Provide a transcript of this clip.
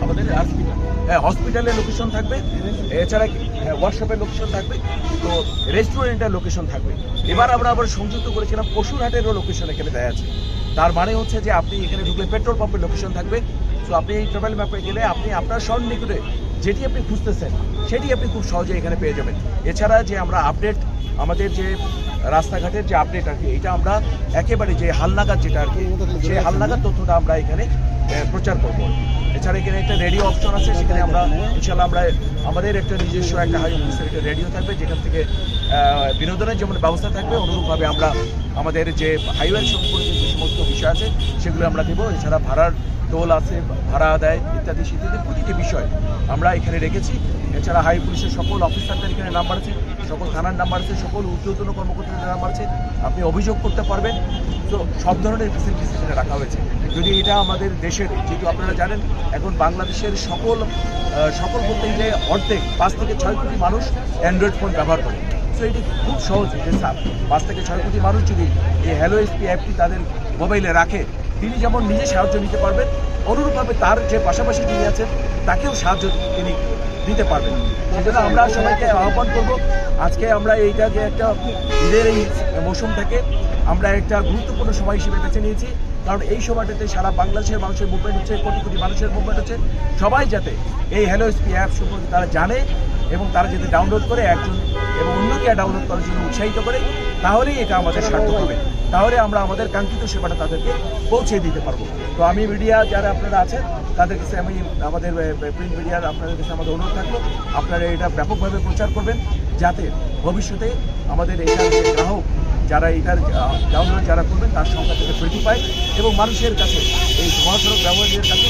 আমাদের হসপিটালের লোকেশন থাকবে, এছাড়া ওয়ার্কশপের লোকেশন থাকবে, তো রেস্টুরেন্টের লোকেশন থাকবে। এবার আমরা আবার সংযুক্ত করেছিলাম পশুরহাটেরও লোকেশন এখানে দেওয়া আছে। তার মানে হচ্ছে যে আপনি এখানে ঢুকলে পেট্রোল পাম্পের লোকেশন থাকবে। তো আপনি এই ট্রাভেল ম্যাপে গেলে আপনি আপনার সন্নিকটে যেটি আপনি খুঁজতেছেন সেটি আপনি খুব সহজে এখানে পেয়ে যাবেন। এছাড়া যে আমরা আপডেট, আমাদের যে রাস্তাঘাটের যে আপডেট আর কি, এটা আমরা একেবারে যে হালনাগাদ যেটা আর কি, সেই হালনাগাদ তথ্যটা আমরা এখানে প্রচার করব। এছাড়া এখানে একটা রেডিও অপশন আছে, সেখানে আমরা ইনশাল্লাহ আমরা আমাদের একটা নিজস্ব একটা হাই অফিসের একটা রেডিও থাকবে, যেখান থেকে বিনোদনের যেমন ব্যবস্থা থাকবে, অনুরূপভাবে আমরা আমাদের যে হাইওয়ে সম্পর্কে যে সমস্ত বিষয় আছে সেগুলো আমরা দেবো। এছাড়া ভাড়ার টোল আছে, ভাড়া আদায় ইত্যাদি ইত্যাদি প্রতিটি বিষয় আমরা এখানে রেখেছি। এছাড়া হাই পুলিশের সকল অফিসারদের এখানে নাম্বার আছে, সকল থানার নাম্বার আছে, সকল ঊর্ধ্বতন কর্মকর্তাদের নাম্বার আছে, আপনি অভিযোগ করতে পারবেন। তো সব ধরনের ফেসিলিটিস এখানে রাখা হয়েছে। যদি এটা আমাদের দেশের, যেহেতু আপনারা জানেন এখন বাংলাদেশের সকল বলতে গেলে অর্ধেক 5 থেকে 6 কোটি মানুষ অ্যান্ড্রয়েড ফোন ব্যবহার করে। সো এটি খুব সহজ যে 5 থেকে 6 কোটি মানুষ যদি এই হ্যালো এসপি অ্যাপটি তাদের মোবাইলে রাখে, তিনি যেমন নিজে সাহায্য নিতে পারবেন, অনুরূপভাবে তার যে পাশাপাশি যিনি আছেন তাকেও সাহায্য তিনি দিতে পারবেন। সেই জন্য আমরা সবাইকে আহ্বান করব, আজকে আমরা এইটা যে একটা ঈদের এই মৌসুম থেকে আমরা একটা গুরুত্বপূর্ণ সময় হিসেবে বেছে নিয়েছি। কারণ এই সময়টাতে সারা বাংলাদেশের মানুষের মুভমেন্ট হচ্ছে, কোটি কোটি মানুষের মুভমেন্ট হচ্ছে। সবাই যাতে এই হ্যালো এসপি অ্যাপ সম্পর্কে তারা জানে এবং তারা যাতে ডাউনলোড করে একজন এবং অন্যকে ডাউনলোড করার জন্য উৎসাহিত করে, তাহলেই এটা আমাদের সার্থক হবে। তাহলে আমরা আমাদের কাঙ্ক্ষিত সেবাটা তাদেরকে পৌঁছে দিতে পারবো। তো আমি মিডিয়া যারা আপনারা আছেন তাদের কাছে আমি, আমাদের প্রিন্ট মিডিয়ার আপনাদের কাছে আমাদের অনুরোধ থাকলো, আপনারা এটা ব্যাপকভাবে প্রচার করবেন, যাতে ভবিষ্যতে আমাদের এটার যে গ্রাহক যারা এটার ডাউনলোড যারা করবেন তার সংখ্যা থেকে বৃদ্ধি পায় এবং মানুষের কাছে এই মহাসড়ক ব্যবহারীদের কাছে